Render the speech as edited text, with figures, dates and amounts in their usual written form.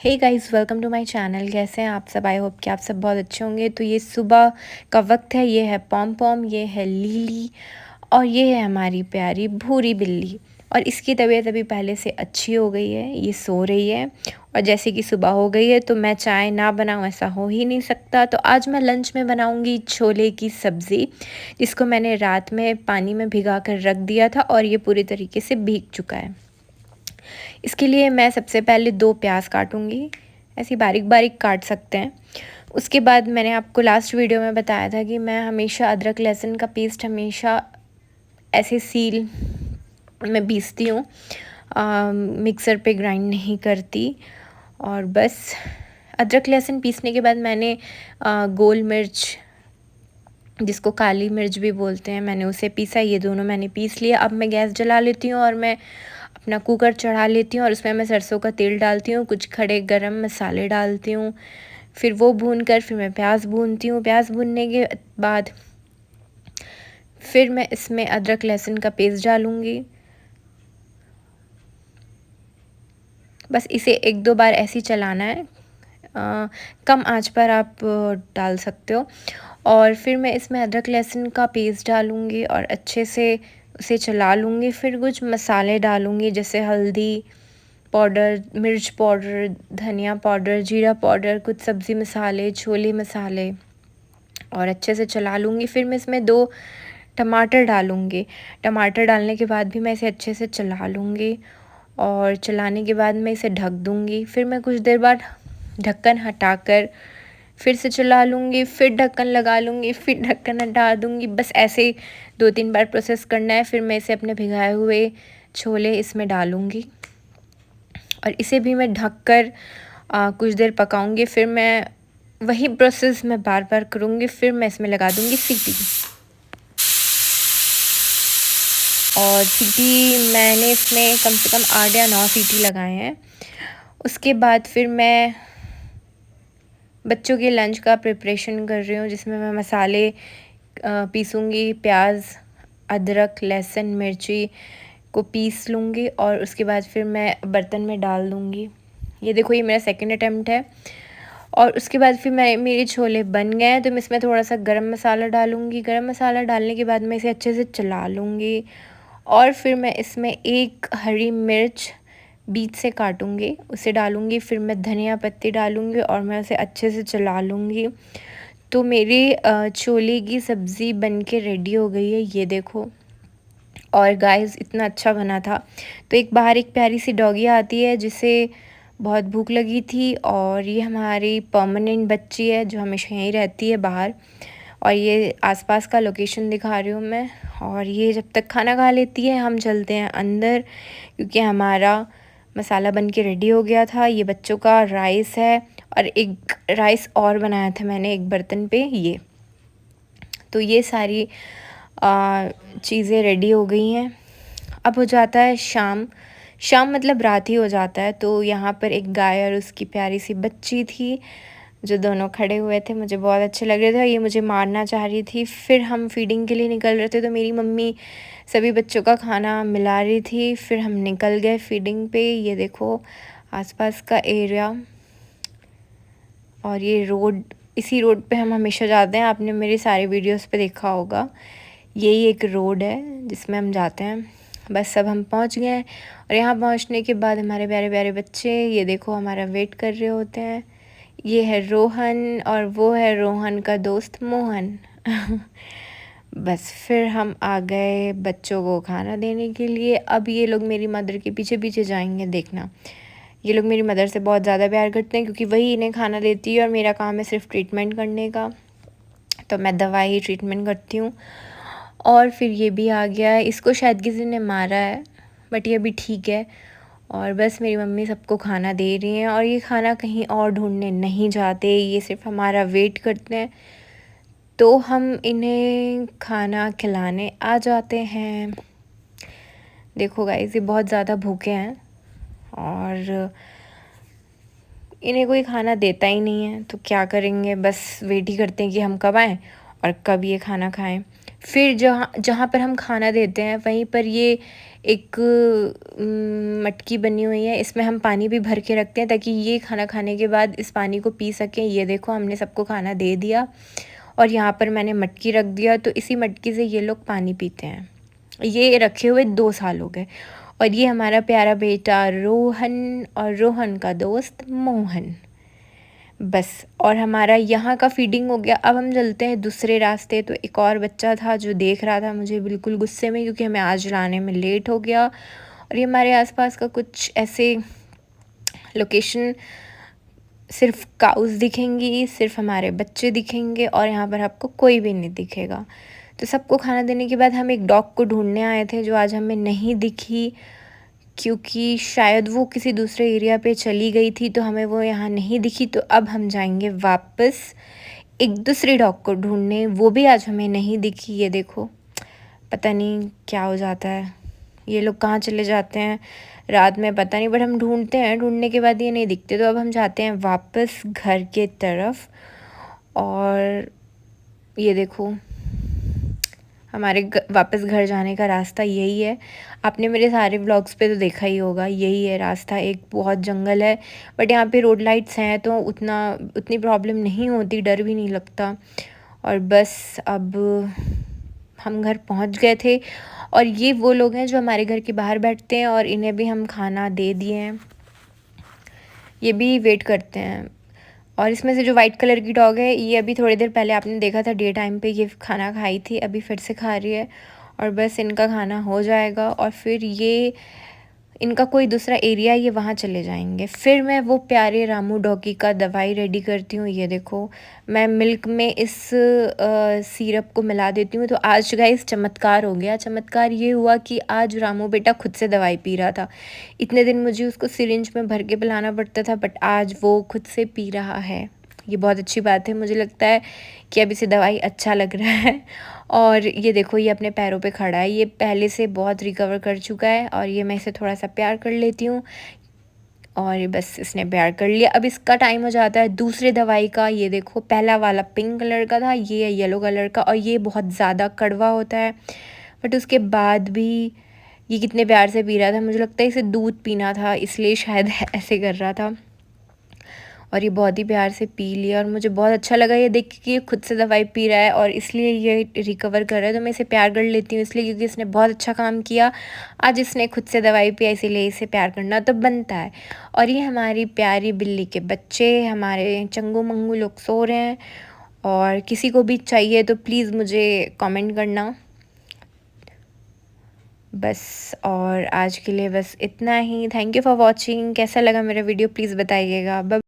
Hey guys, welcome to my channel. कैसे हैं आप सब? आई होप कि आप सब बहुत अच्छे होंगे। तो ये सुबह का वक्त है। ये है पॉम पॉम, ये है लीली और ये है हमारी प्यारी भूरी बिल्ली। और इसकी तबीयत अभी पहले से अच्छी हो गई है, ये सो रही है। और जैसे कि सुबह हो गई है तो मैं चाय ना बनाऊं ऐसा हो ही नहीं सकता। तो आज मैं लंच में बनाऊंगी छोले की सब्ज़ी, जिसको मैंने रात में पानी में भिगा कर रख दिया था और ये पूरी तरीके से भीग चुका है। इसके लिए मैं सबसे पहले 2 प्याज काटूंगी। ऐसी बारीक बारीक काट सकते हैं। उसके बाद मैंने आपको लास्ट वीडियो में बताया था कि मैं हमेशा अदरक लहसुन का पेस्ट हमेशा ऐसे सील में पीसती हूँ, मिक्सर पे ग्राइंड नहीं करती। और बस अदरक लहसुन पीसने के बाद मैंने गोल मिर्च, जिसको काली मिर्च भी बोलते हैं, मैंने उसे पीसा। ये दोनों मैंने पीस लिया। अब मैं गैस जला लेती हूँ और मैं अपना कुकर चढ़ा लेती हूँ और उसमें मैं सरसों का तेल डालती हूँ, कुछ खड़े गरम मसाले डालती हूँ। फिर वो भून कर फिर मैं प्याज भूनती हूँ। प्याज भूनने के बाद फिर मैं इसमें अदरक लहसुन का पेस्ट डालूँगी। बस इसे 1-2 बार ऐसे ही चलाना है। कम आंच पर आप डाल सकते हो। और फिर मैं इसमें अदरक लहसुन का पेस्ट डालूँगी और अच्छे से उसे चला लूँगी। फिर कुछ मसाले डालूँगी, जैसे हल्दी पाउडर, मिर्च पाउडर, धनिया पाउडर, जीरा पाउडर, कुछ सब्ज़ी मसाले, छोले मसाले, और अच्छे से चला लूँगी। फिर मैं इसमें 2 टमाटर डालूँगी। टमाटर डालने के बाद भी मैं इसे अच्छे से चला लूँगी और चलाने के बाद मैं इसे ढक दूँगी। फिर मैं कुछ देर बाद ढक्कन हटाकर फिर से चला लूँगी, फिर ढक्कन लगा लूँगी, फिर ढक्कन हटा दूँगी। बस ऐसे 2-3 बार प्रोसेस करना है। फिर मैं इसे अपने भिगाए हुए छोले इसमें डालूँगी और इसे भी मैं ढककर कुछ देर पकाऊंगी। फिर मैं वही प्रोसेस मैं बार बार करूँगी। फिर मैं इसमें लगा दूँगी सीटी। और सीटी मैंने इसमें कम से कम 8 या 9 सीटी लगाए हैं। उसके बाद फिर मैं बच्चों के लंच का प्रिपरेशन कर रही हूँ, जिसमें मैं मसाले पीसूँगी। प्याज, अदरक, लहसुन, मिर्ची को पीस लूँगी और उसके बाद फिर मैं बर्तन में डाल दूँगी। ये देखो, ये मेरा सेकंड अटैम्प्ट है। और उसके बाद फिर मेरे छोले बन गए हैं तो मैं इसमें थोड़ा सा गरम मसाला डालूँगी। गरम मसाला डालने के बाद मैं इसे अच्छे से चला लूँगी और फिर मैं इसमें 1 हरी मिर्च बीच से काटूँगी, उसे डालूँगी। फिर मैं धनिया पत्ती डालूँगी और मैं उसे अच्छे से चला लूँगी। तो मेरी छोले की सब्ज़ी बन के रेडी हो गई है, ये देखो। और गाइस, इतना अच्छा बना था। तो एक बाहर एक प्यारी सी डॉगी आती है जिसे बहुत भूख लगी थी, और ये हमारी परमानेंट बच्ची है जो हमेशा यहीं रहती है बाहर। और ये आसपास का लोकेशन दिखा रही हूँ मैं। और ये जब तक खाना खा लेती है हम चलते हैं अंदर, क्योंकि हमारा मसाला बन के रेडी हो गया था। ये बच्चों का राइस है और एक राइस और बनाया था मैंने एक बर्तन पे। ये तो ये सारी चीज़ें रेडी हो गई हैं। अब हो जाता है शाम। शाम मतलब रात ही हो जाता है। तो यहाँ पर एक गाय और उसकी प्यारी सी बच्ची थी, जो दोनों खड़े हुए थे। मुझे बहुत अच्छे लग रहे थे। ये मुझे मारना चाह रही थी। फिर हम फीडिंग के लिए निकल रहे थे तो मेरी मम्मी सभी बच्चों का खाना मिला रही थी। फिर हम निकल गए फीडिंग पे। ये देखो आसपास का एरिया, और ये रोड, इसी रोड पे हम हमेशा जाते हैं। आपने मेरे सारे वीडियोस पे देखा होगा। यही एक रोड है जिसमें हम जाते हैं। बस सब हम पहुंच गए हैं। और यहाँ पहुंचने के बाद हमारे प्यारे प्यारे बच्चे, ये देखो, हमारा वेट कर रहे होते हैं। ये है रोहन और वो है रोहन का दोस्त मोहन। बस फिर हम आ गए बच्चों को खाना देने के लिए। अब ये लोग मेरी मदर के पीछे पीछे जाएंगे, देखना। ये लोग मेरी मदर से बहुत ज़्यादा प्यार करते हैं, क्योंकि वही इन्हें खाना देती है और मेरा काम है सिर्फ ट्रीटमेंट करने का। तो मैं दवाई ट्रीटमेंट करती हूँ। और फिर ये भी आ गया है। इसको शायद किसी ने मारा है, बट ये अभी ठीक है। और बस मेरी मम्मी सबको खाना दे रही हैं, और ये खाना कहीं और ढूंढने नहीं जाते, ये सिर्फ हमारा वेट करते हैं। तो हम इन्हें खाना खिलाने आ जाते हैं। देखो गाइस, ये बहुत ज़्यादा भूखे हैं और इन्हें कोई खाना देता ही नहीं है। तो क्या करेंगे, बस वेट ही करते हैं कि हम कब आएँ और कब ये खाना खाएं। फिर जहाँ जहाँ पर हम खाना देते हैं वहीं पर ये एक मटकी बनी हुई है, इसमें हम पानी भी भर के रखते हैं ताकि ये खाना खाने के बाद इस पानी को पी सकें। ये देखो हमने सबको खाना दे दिया और यहाँ पर मैंने मटकी रख दिया, तो इसी मटकी से ये लोग पानी पीते हैं। ये रखे हुए 2 साल हो गए। और ये हमारा प्यारा बेटा रोहन और रोहन का दोस्त मोहन। बस, और हमारा यहाँ का फीडिंग हो गया। अब हम चलते हैं दूसरे रास्ते। तो एक और बच्चा था जो देख रहा था मुझे बिल्कुल गुस्से में, क्योंकि हमें आज लाने में लेट हो गया। और ये हमारे आसपास का कुछ ऐसे लोकेशन, सिर्फ काउस दिखेंगी, सिर्फ हमारे बच्चे दिखेंगे और यहाँ पर आपको कोई भी नहीं दिखेगा। तो सबको खाना देने के बाद हम एक डॉग को ढूंढने आए थे जो आज हमें नहीं दिखी, क्योंकि शायद वो किसी दूसरे एरिया पे चली गई थी, तो हमें वो यहाँ नहीं दिखी। तो अब हम जाएंगे वापस एक दूसरी डॉग को ढूंढने, वो भी आज हमें नहीं दिखी। ये देखो, पता नहीं क्या हो जाता है, ये लोग कहाँ चले जाते हैं रात में पता नहीं, बट हम ढूंढते हैं, ढूंढने के बाद ये नहीं दिखते। तो अब हम जाते हैं वापस घर के तरफ। और ये देखो, हमारे वापस घर जाने का रास्ता यही है। आपने मेरे सारे व्लॉग्स पे तो देखा ही होगा, यही है रास्ता। एक बहुत जंगल है, बट यहाँ पे रोड लाइट्स हैं तो उतनी प्रॉब्लम नहीं होती, डर भी नहीं लगता। और बस अब हम घर पहुँच गए थे। और ये वो लोग हैं जो हमारे घर के बाहर बैठते हैं और इन्हें भी हम खाना दे दिए हैं, ये भी वेट करते हैं। और इसमें से जो वाइट कलर की डॉग है, ये अभी थोड़ी देर पहले आपने देखा था डे टाइम पे ये खाना खाई थी, अभी फिर से खा रही है। और बस इनका खाना हो जाएगा और फिर ये इनका कोई दूसरा एरिया, ये वहाँ चले जाएंगे। फिर मैं वो प्यारे रामू डॉगी का दवाई रेडी करती हूँ। ये देखो, मैं मिल्क में इस सिरप को मिला देती हूँ। तो आज गाइस चमत्कार हो गया। चमत्कार ये हुआ कि आज रामू बेटा खुद से दवाई पी रहा था। इतने दिन मुझे उसको सिरिंज में भर के पिलाना पड़ता था, बट आज वो खुद से पी रहा है। ये बहुत अच्छी बात है, मुझे लगता है कि अब इसे दवाई अच्छा लग रहा है। और ये देखो, ये अपने पैरों पे खड़ा है, ये पहले से बहुत रिकवर कर चुका है। और ये मैं इसे थोड़ा सा प्यार कर लेती हूँ और ये बस इसने प्यार कर लिया। अब इसका टाइम हो जाता है दूसरे दवाई का। ये देखो, पहला वाला पिंक कलर का था, ये है येलो कलर का, और ये बहुत ज़्यादा कड़वा होता है। बट उसके बाद भी ये कितने प्यार से पी रहा था, मुझे लगता है इसे दूध पीना था इसलिए शायद ऐसे कर रहा था। और ये बहुत ही प्यार से पी लिया और मुझे बहुत अच्छा लगा ये देख के कि ये खुद से दवाई पी रहा है और इसलिए ये रिकवर कर रहा है। तो मैं इसे प्यार कर लेती हूँ इसलिए, क्योंकि इसने बहुत अच्छा काम किया। आज इसने खुद से दवाई पिया, इसीलिए इसे प्यार करना तो बनता है। और ये हमारी प्यारी बिल्ली के बच्चे, हमारे चंगू मंगू लोग सो रहे हैं। और किसी को भी चाहिए तो प्लीज़ मुझे कमेंट करना। बस, और आज के लिए बस इतना ही। Thank you for watching. कैसा लगा मेरा वीडियो प्लीज़ बताइएगा।